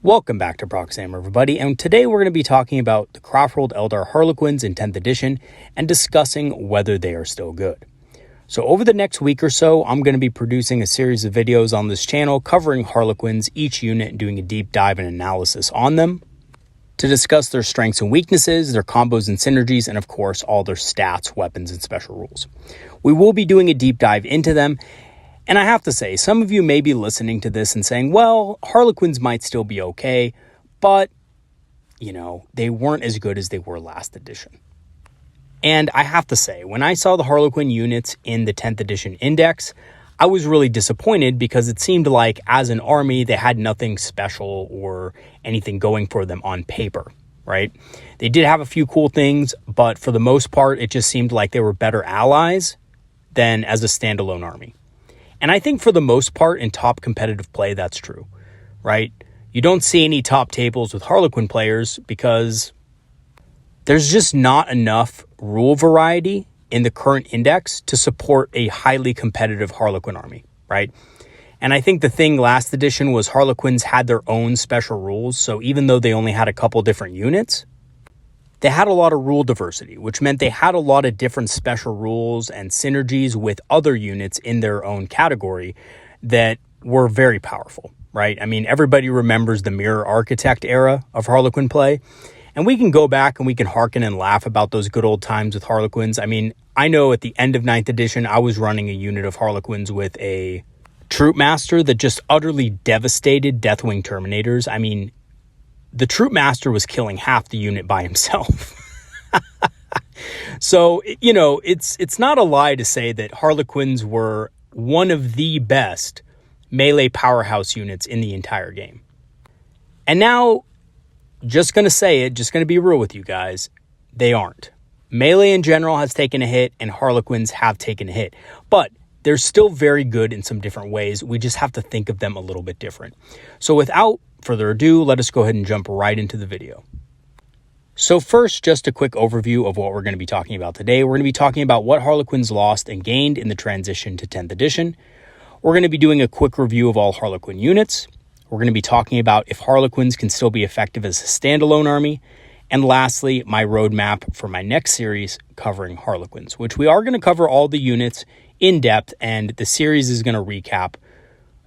Welcome back to Proxy, everybody, and today we're going to be talking about the Craftworld Eldar Harlequins in 10th edition and discussing whether they are still good. So over the next week or so, I'm going to be producing a series of videos on this channel covering Harlequins, each unit, and doing a deep dive and analysis on them to discuss their strengths and weaknesses, their combos and synergies, and of course, all their stats, weapons, and special rules. We will be doing a deep dive into them. And I have to say, some of you may be listening to this and saying, well, Harlequins might still be okay, but, they weren't as good as they were last edition. And I have to say, when I saw the Harlequin units in the 10th edition index, I was really disappointed because it seemed like as an army, they had nothing special or anything going for them on paper, right? They did have a few cool things, but for the most part, it just seemed like they were better allies than as a standalone army. And I think for the most part in top competitive play, that's true, right? You don't see any top tables with Harlequin players because there's just not enough rule variety in the current index to support a highly competitive Harlequin army, right? And I think the thing last edition was Harlequins had their own special rules. So even though they only had a couple different units, they had a lot of rule diversity, which meant they had a lot of different special rules and synergies with other units in their own category that were very powerful, right? I mean, everybody remembers the Mirror Architect era of Harlequin play, and we can go back and we can hearken and laugh about those good old times with Harlequins. I mean, I know at the end of 9th edition, I was running a unit of Harlequins with a Troop Master that just utterly devastated Deathwing Terminators. I mean, the Troop Master was killing half the unit by himself. So, it's not a lie to say that Harlequins were one of the best melee powerhouse units in the entire game. And now, just going to say it, just going to be real with you guys, they aren't. Melee in general has taken a hit, and Harlequins have taken a hit. But they're still very good in some different ways. We just have to think of them a little bit different. So without further ado, let us go ahead and jump right into the video. So first, just a quick overview of what we're going to be talking about today. We're going to be talking about what Harlequins lost and gained in the transition to 10th edition. We're going to be doing a quick review of all Harlequin units. We're going to be talking about if Harlequins can still be effective as a standalone army. And lastly, my roadmap for my next series covering Harlequins, which we are going to cover all the units in depth, and the series is going to recap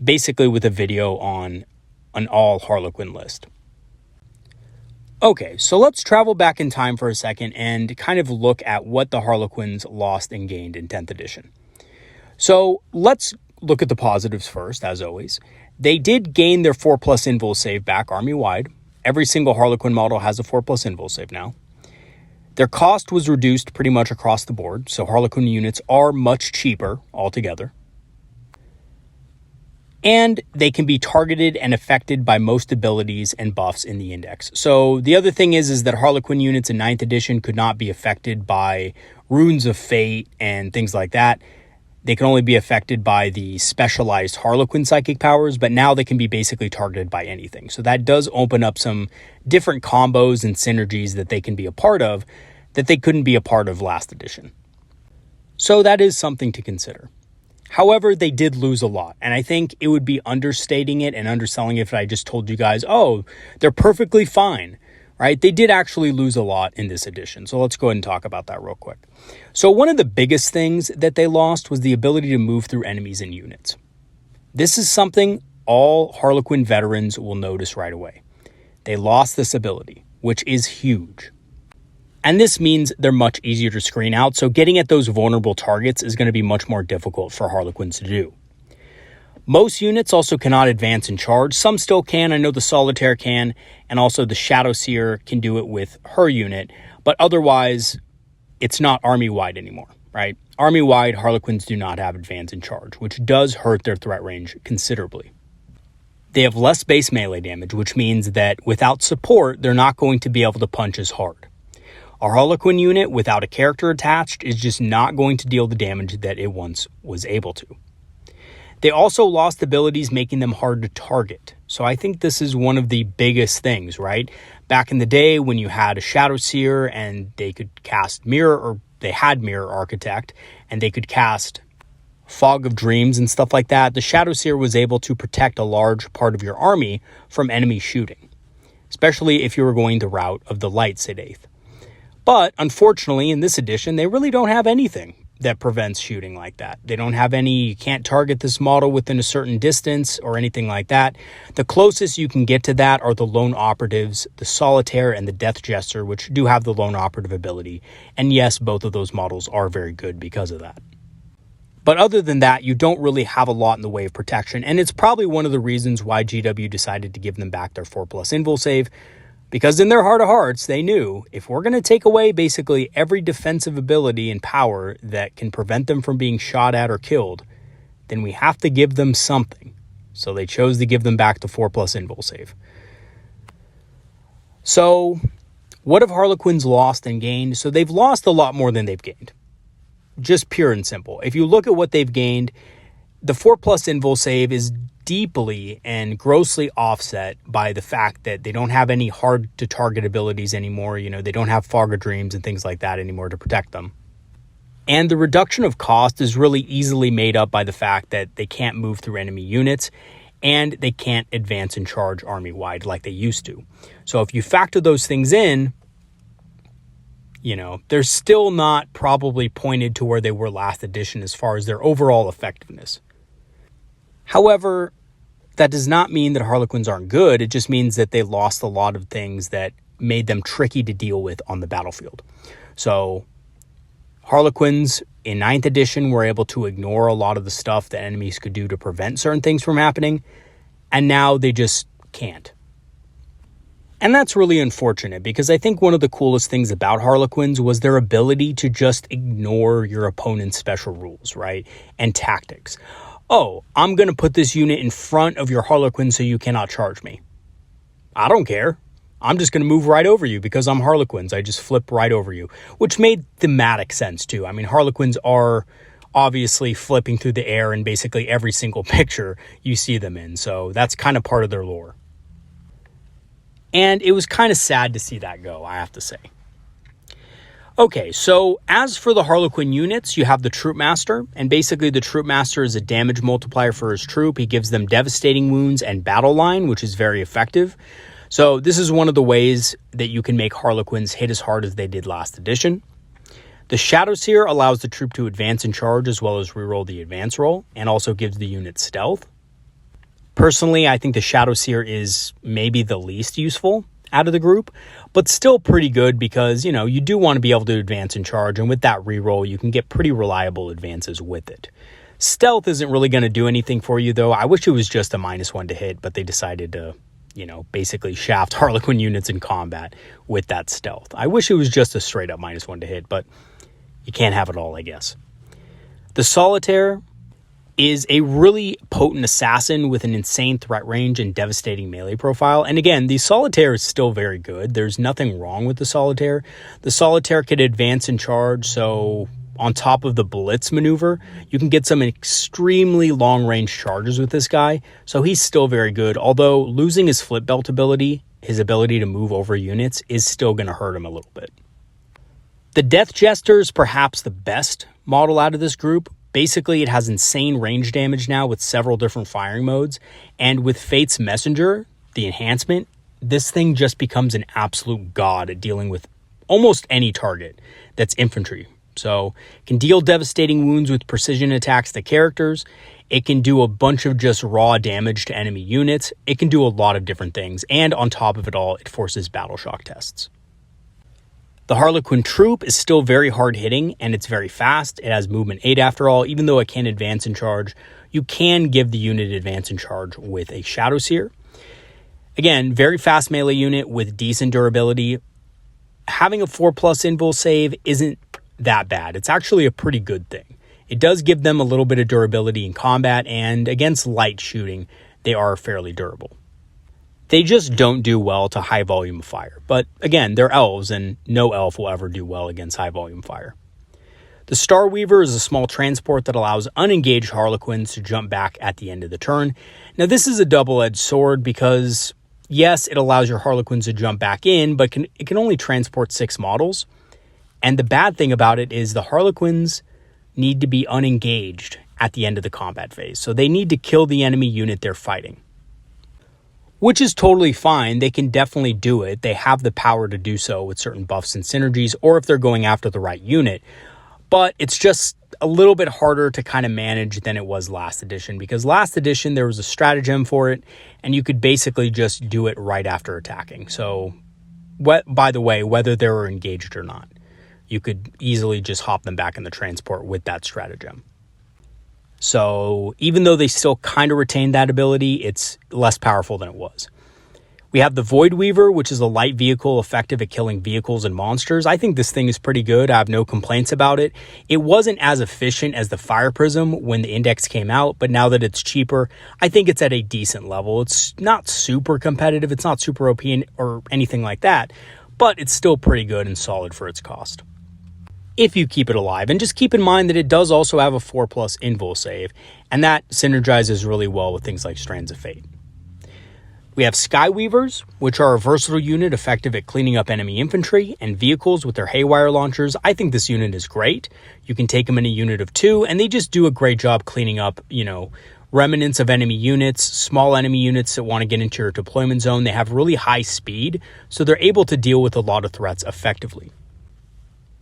basically with a video on an all Harlequin list. Okay, so let's travel back in time for a second and kind of look at what the Harlequins lost and gained in 10th edition. So let's look at the positives first, as always. They did gain their 4+ invul save back army-wide. Every single Harlequin model has a 4+ invul save now. Their cost was reduced pretty much across the board, so Harlequin units are much cheaper altogether. And they can be targeted and affected by most abilities and buffs in the index. So the other thing is that Harlequin units in 9th edition could not be affected by Runes of Fate and things like that. They can only be affected by the specialized Harlequin psychic powers, but now they can be basically targeted by anything. So that does open up some different combos and synergies that they can be a part of that they couldn't be a part of last edition. So that is something to consider. However, they did lose a lot, and I think it would be understating it and underselling it if I just told you guys, oh, they're perfectly fine, right? They did actually lose a lot in this edition, so let's go ahead and talk about that real quick. So one of the biggest things that they lost was the ability to move through enemies and units. This is something all Harlequin veterans will notice right away. They lost this ability, which is huge. And this means they're much easier to screen out, so getting at those vulnerable targets is going to be much more difficult for Harlequins to do. Most units also cannot advance and charge. Some still can. I know the Solitaire can, and also the Shadow Seer can do it with her unit, but otherwise, it's not army-wide anymore, right? Army-wide, Harlequins do not have advance and charge, which does hurt their threat range considerably. They have less base melee damage, which means that without support, they're not going to be able to punch as hard. A Harlequin unit without a character attached is just not going to deal the damage that it once was able to. They also lost abilities making them hard to target. So I think this is one of the biggest things, right? Back in the day when you had a Shadow Seer and they could cast Mirror, or they had Mirror Architect, and they could cast fog of dreams and stuff like that, the Shadowseer was able to protect a large part of your army from enemy shooting, especially if you were going the route of the light Sidath. But unfortunately, in this edition, they really don't have anything that prevents shooting like that. They don't have any, you can't target this model within a certain distance or anything like that. The closest you can get to that are the lone operatives, the Solitaire and the Death Jester, which do have the lone operative ability. And yes, both of those models are very good because of that. But other than that, you don't really have a lot in the way of protection. And it's probably one of the reasons why GW decided to give them back their 4+ invul save. Because in their heart of hearts, they knew if we're going to take away basically every defensive ability and power that can prevent them from being shot at or killed, then we have to give them something. So they chose to give them back the 4+ invul save. So what have Harlequins lost and gained? So they've lost a lot more than they've gained. Just pure and simple. If you look at what they've gained, the 4+ invul save is deeply and grossly offset by the fact that they don't have any hard to target abilities anymore. You know, they don't have fog of dreams and things like that anymore to protect them. And the reduction of cost is really easily made up by the fact that they can't move through enemy units and they can't advance and charge army-wide like they used to. So if you factor those things in, you know, they're still not probably pointed to where they were last edition as far as their overall effectiveness. However, that does not mean that Harlequins aren't good. It just means that they lost a lot of things that made them tricky to deal with on the battlefield. So Harlequins in 9th edition were able to ignore a lot of the stuff that enemies could do to prevent certain things from happening, and now they just can't. And that's really unfortunate because I think one of the coolest things about Harlequins was their ability to just ignore your opponent's special rules, right? And tactics. Oh, I'm going to put this unit in front of your Harlequin so you cannot charge me. I don't care. I'm just going to move right over you because I'm Harlequins. I just flip right over you, which made thematic sense too. I mean, Harlequins are obviously flipping through the air in basically every single picture you see them in. So that's kind of part of their lore. And it was kind of sad to see that go, I have to say. Okay, so as for the Harlequin units, you have the Troop Master, and basically the Troop Master is a damage multiplier for his troop. He gives them devastating wounds and battle line, which is very effective. So this is one of the ways that you can make Harlequins hit as hard as they did last edition. The Shadowseer allows the troop to advance and charge as well as reroll the advance roll, and also gives the unit stealth. Personally, I think the Shadowseer is maybe the least useful out of the group, but still pretty good because, you know, you do want to be able to advance and charge, and with that reroll, you can get pretty reliable advances with it. Stealth isn't really going to do anything for you, though. I wish it was just a -1 to hit, but they decided to, you know, basically shaft Harlequin units in combat with that stealth. I wish it was just a straight up -1 to hit, but you can't have it all, I guess. The Solitaire is a really potent assassin with an insane threat range and devastating melee profile. And again, the Solitaire is still very good. There's nothing wrong with the Solitaire. The Solitaire can advance and charge, so on top of the Blitz maneuver, you can get some extremely long-range charges with this guy. So he's still very good, although losing his flip belt ability, his ability to move over units, is still going to hurt him a little bit. The Death Jester is perhaps the best model out of this group. Basically, it has insane range damage now with several different firing modes. And with Fate's Messenger, the enhancement, this thing just becomes an absolute god at dealing with almost any target that's infantry. So it can deal devastating wounds with precision attacks to characters. It can do a bunch of just raw damage to enemy units. It can do a lot of different things. And on top of it all, it forces battle shock tests. The Harlequin troop is still very hard-hitting, and it's very fast. It has movement 8 after all. Even though it can't advance and charge, you can give the unit advance and charge with a Shadowseer. Again, very fast melee unit with decent durability. Having a 4+ invul save isn't that bad. It's actually a pretty good thing. It does give them a little bit of durability in combat, and against light shooting, they are fairly durable. They just don't do well to high volume of fire. But again, they're elves, and no elf will ever do well against high volume fire. The Starweaver is a small transport that allows unengaged Harlequins to jump back at the end of the turn. Now, this is a double-edged sword because, yes, it allows your Harlequins to jump back in, but it can only transport 6 models. And the bad thing about it is the Harlequins need to be unengaged at the end of the combat phase. So they need to kill the enemy unit they're fighting, which is totally fine. They can definitely do it. They have the power to do so with certain buffs and synergies, or if they're going after the right unit. But it's just a little bit harder to kind of manage than it was last edition, because last edition there was a stratagem for it, and you could basically just do it right after attacking. So, by the way, whether they were engaged or not, you could easily just hop them back in the transport with that stratagem. So even though they still kind of retain that ability, it's less powerful than it was. We have the Void Weaver, which is a light vehicle effective at killing vehicles and monsters. I think this thing is pretty good. I have no complaints about it. It wasn't as efficient as the Fire Prism when the index came out, but now that it's cheaper, I think it's at a decent level. It's not super competitive. It's not super OP or anything like that, but it's still pretty good and solid for its cost, if you keep it alive. And just keep in mind that it does also have a 4+ invul save, and that synergizes really well with things like Strands of Fate. We have Skyweavers, which are a versatile unit effective at cleaning up enemy infantry and vehicles with their haywire launchers. I think this unit is great. You can take them in a unit of 2, and they just do a great job cleaning up, remnants of enemy units, small enemy units that want to get into your deployment zone. They have really high speed, so they're able to deal with a lot of threats effectively.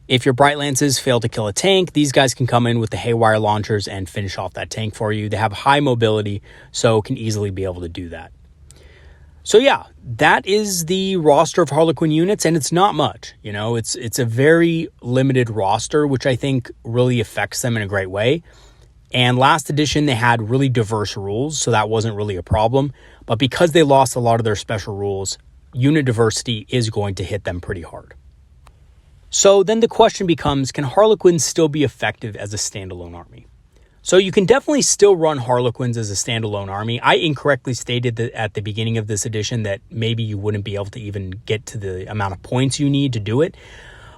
If your Bright Lances fail to kill a tank, these guys can come in with the haywire launchers and finish off that tank for you. They have high mobility, so can easily be able to do that. So yeah, that is the roster of Harlequin units, and it's not much. It's a very limited roster, which I think really affects them in a great way. And last edition, they had really diverse rules, so that wasn't really a problem. But because they lost a lot of their special rules, unit diversity is going to hit them pretty hard. So then the question becomes, can Harlequins still be effective as a standalone army? So you can definitely still run Harlequins as a standalone army. I incorrectly stated that at the beginning of this edition that maybe you wouldn't be able to even get to the amount of points you need to do it.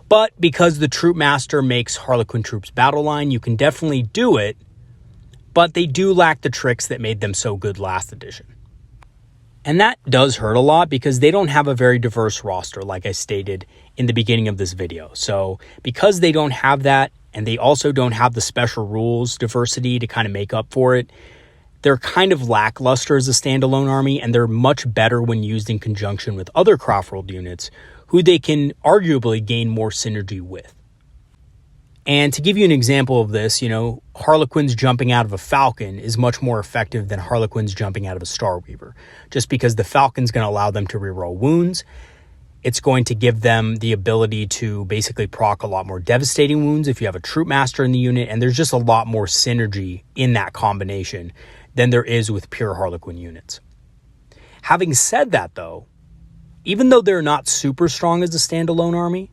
But because the Troop Master makes Harlequin troops battle line, you can definitely do it. But they do lack the tricks that made them so good last edition. And that does hurt a lot because they don't have a very diverse roster, like I stated in the beginning of this video. So because they don't have that, and they also don't have the special rules diversity to kind of make up for it, they're kind of lackluster as a standalone army, and they're much better when used in conjunction with other Craftworld units who they can arguably gain more synergy with. And to give you an example of this, Harlequins jumping out of a Falcon is much more effective than Harlequins jumping out of a Starweaver, just because the Falcon's going to allow them to reroll wounds. It's going to give them the ability to basically proc a lot more devastating wounds if you have a Troop Master in the unit, and there's just a lot more synergy in that combination than there is with pure Harlequin units. Having said that, though, even though they're not super strong as a standalone army,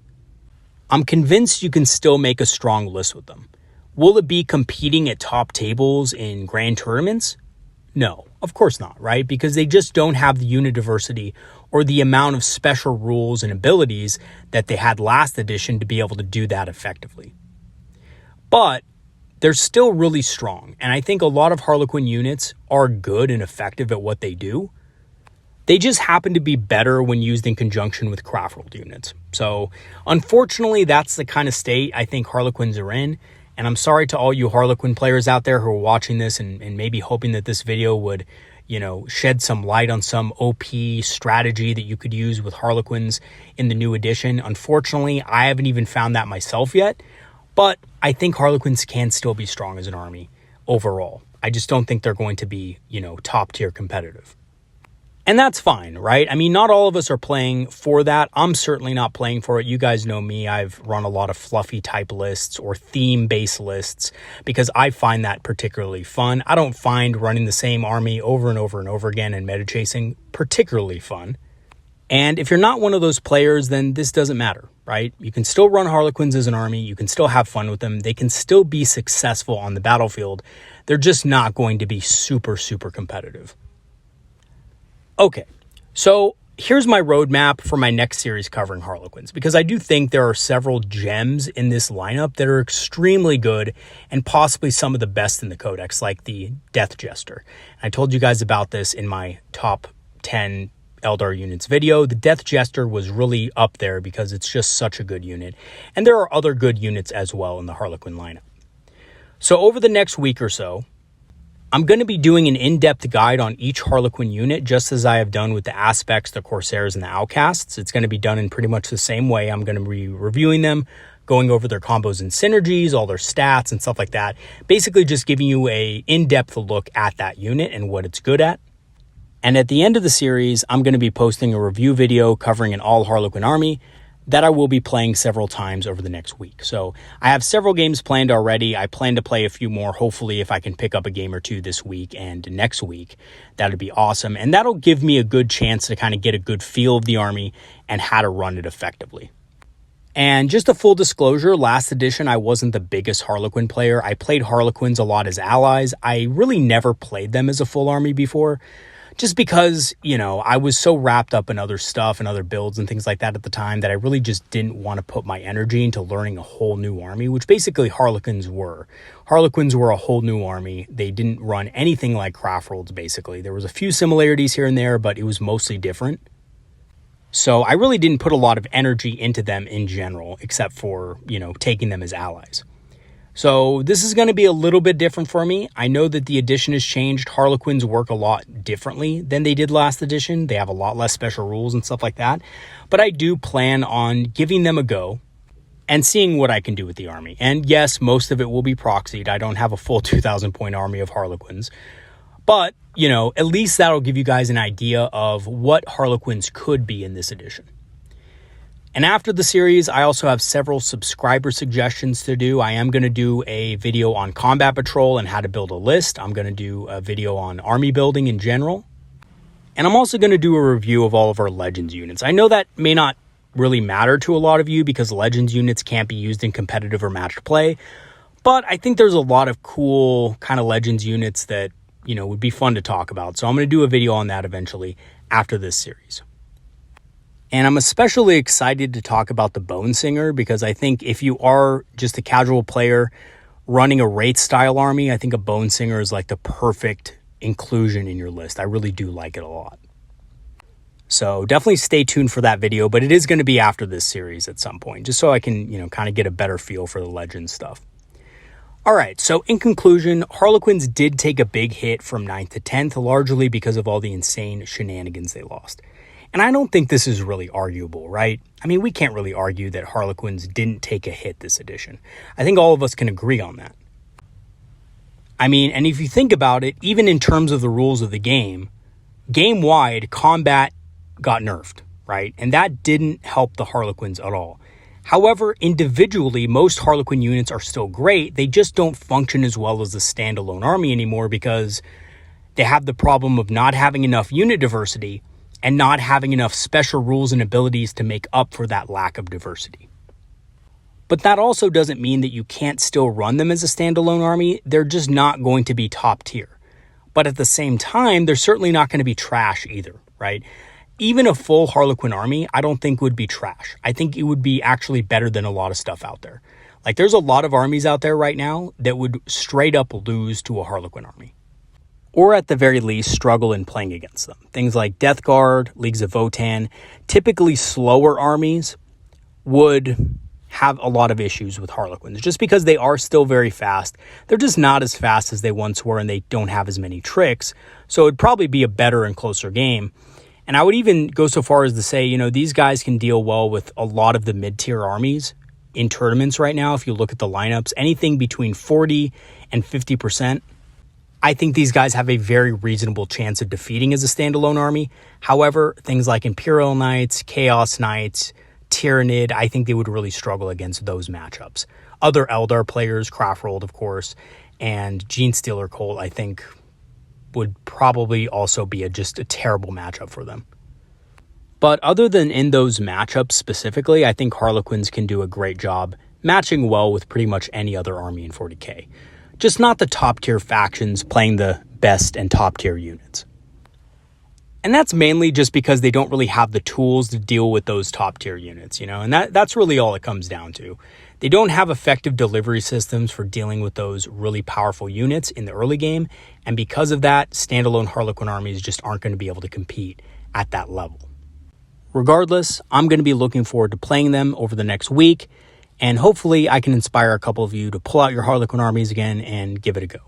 I'm convinced you can still make a strong list with them. Will it be competing at top tables in grand tournaments? No, of course not, right? Because they just don't have the unit diversity or the amount of special rules and abilities that they had last edition to be able to do that effectively. But they're still really strong, and I think a lot of Harlequin units are good and effective at what they do. They just happen to be better when used in conjunction with Craftworld units. So unfortunately, that's the kind of state I think Harlequins are in. And I'm sorry to all you Harlequin players out there who are watching this and maybe hoping that this video would, shed some light on some OP strategy that you could use with Harlequins in the new edition. Unfortunately, I haven't even found that myself yet, but I think Harlequins can still be strong as an army overall. I just don't think they're going to be, top tier competitive. And that's fine, right? I mean, not all of us are playing for that. I'm certainly not playing for it. You guys know me. I've run a lot of fluffy type lists or theme-based lists because I find that particularly fun. I don't find running the same army over and over and over again and meta chasing particularly fun. And if you're not one of those players, then this doesn't matter, right? You can still run Harlequins as an army. You can still have fun with them. They can still be successful on the battlefield. They're just not going to be super, super competitive. Okay, so here's my roadmap for my next series covering Harlequins, because I do think there are several gems in this lineup that are extremely good and possibly some of the best in the Codex, like the Death Jester. I told you guys about this in my top 10 Eldar units video. The Death Jester was really up there because it's just such a good unit. And there are other good units as well in the Harlequin lineup. So over the next week or so, I'm going to be doing an in-depth guide on each Harlequin unit, just as I have done with the Aspects, the Corsairs, and the Outcasts. It's going to be done in pretty much the same way. I'm going to be reviewing them, going over their combos and synergies, all their stats and stuff like that. Basically just giving you a in-depth look at that unit and what it's good at. And at the end of the series, I'm going to be posting a review video covering an all Harlequin army that I will be playing several times over the next week. So I have several games planned already. I plan to play a few more. Hopefully, if I can pick up a game or two this week and next week, that'd be awesome. And that'll give me a good chance to kind of get a good feel of the army and how to run it effectively. And just a full disclosure, last edition, I wasn't the biggest Harlequin player. I played Harlequins a lot as allies. I really never played them as a full army before. Just because, I was so wrapped up in other stuff and other builds and things like that at the time that I really just didn't want to put my energy into learning a whole new army, which basically Harlequins were. Harlequins were a whole new army. They didn't run anything like Craftworlds, basically. There was a few similarities here and there, but it was mostly different. So I really didn't put a lot of energy into them in general, except for, taking them as allies. So this is going to be a little bit different for me. I know that the edition has changed. Harlequins work a lot differently than they did last edition. They have a lot less special rules and stuff like that. But I do plan on giving them a go and seeing what I can do with the army. And yes, most of it will be proxied. I don't have a full 2,000 point army of Harlequins. But, at least that'll give you guys an idea of what Harlequins could be in this edition. And after the series, I also have several subscriber suggestions to do. I am going to do a video on combat patrol and how to build a list. I'm going to do a video on army building in general. And I'm also going to do a review of all of our Legends units. I know that may not really matter to a lot of you because Legends units can't be used in competitive or matched play. But I think there's a lot of cool kind of Legends units that, would be fun to talk about. So I'm going to do a video on that eventually after this series. And I'm especially excited to talk about the Bone Singer because I think if you are just a casual player running a Wraith style army, I think a Bone Singer is like the perfect inclusion in your list. I really do like it a lot. So definitely stay tuned for that video, but it is going to be after this series at some point, just so I can, kind of get a better feel for the Legend stuff. All right, so in conclusion, Harlequins did take a big hit from 9th to 10th, largely because of all the insane shenanigans they lost. And I don't think this is really arguable, right? I mean, we can't really argue that Harlequins didn't take a hit this edition. I think all of us can agree on that. I mean, and if you think about it, even in terms of the rules of the game, game-wide, combat got nerfed, right? And that didn't help the Harlequins at all. However, individually, most Harlequin units are still great. They just don't function as well as the standalone army anymore because they have the problem of not having enough unit diversity and not having enough special rules and abilities to make up for that lack of diversity. But that also doesn't mean that you can't still run them as a standalone army. They're just not going to be top tier. But at the same time, they're certainly not going to be trash either, right? Even a full Harlequin army, I don't think would be trash. I think it would be actually better than a lot of stuff out there. Like there's a lot of armies out there right now that would straight up lose to a Harlequin army. Or at the very least, struggle in playing against them. Things like Death Guard, Leagues of Votann, typically slower armies would have a lot of issues with Harlequins just because they are still very fast. They're just not as fast as they once were and they don't have as many tricks. So it'd probably be a better and closer game. And I would even go so far as to say, these guys can deal well with a lot of the mid-tier armies in tournaments right now. If you look at the lineups, anything between 40 and 50%, I think these guys have a very reasonable chance of defeating as a standalone army. However, things like Imperial Knights, Chaos Knights, Tyrannid, I think they would really struggle against those matchups. Other Eldar players, Craftworld, of course, and Genestealer Cult, I think would probably also be just a terrible matchup for them. But other than in those matchups specifically, I think Harlequins can do a great job matching well with pretty much any other army in 40k. Just not the top tier factions playing the best and top tier units. And that's mainly just because they don't really have the tools to deal with those top tier units, and that's really all it comes down to. They don't have effective delivery systems for dealing with those really powerful units in the early game. And because of that, standalone Harlequin armies just aren't going to be able to compete at that level. Regardless, I'm going to be looking forward to playing them over the next week and hopefully I can inspire a couple of you to pull out your Harlequin armies again and give it a go.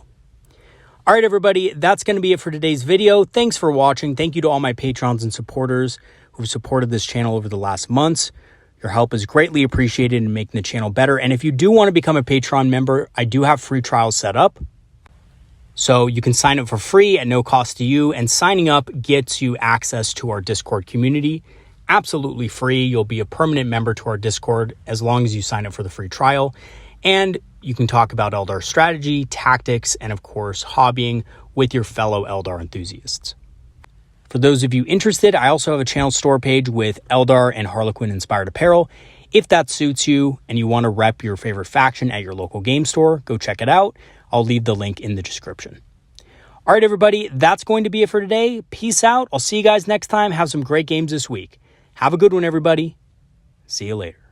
All right, everybody, that's going to be it for today's video. Thanks for watching. Thank you to all my patrons and supporters who've supported this channel over the last months. Your help is greatly appreciated in making the channel better. And if you do want to become a Patreon member, I do have free trials set up. So you can sign up for free at no cost to you. And signing up gets you access to our Discord community. Absolutely free. You'll be a permanent member to our Discord as long as you sign up for the free trial. And you can talk about Eldar strategy, tactics, and of course, hobbying with your fellow Eldar enthusiasts. For those of you interested, I also have a channel store page with Eldar and Harlequin inspired apparel. If that suits you and you want to rep your favorite faction at your local game store, go check it out. I'll leave the link in the description. All right, everybody, that's going to be it for today. Peace out. I'll see you guys next time. Have some great games this week. Have a good one, everybody. See you later.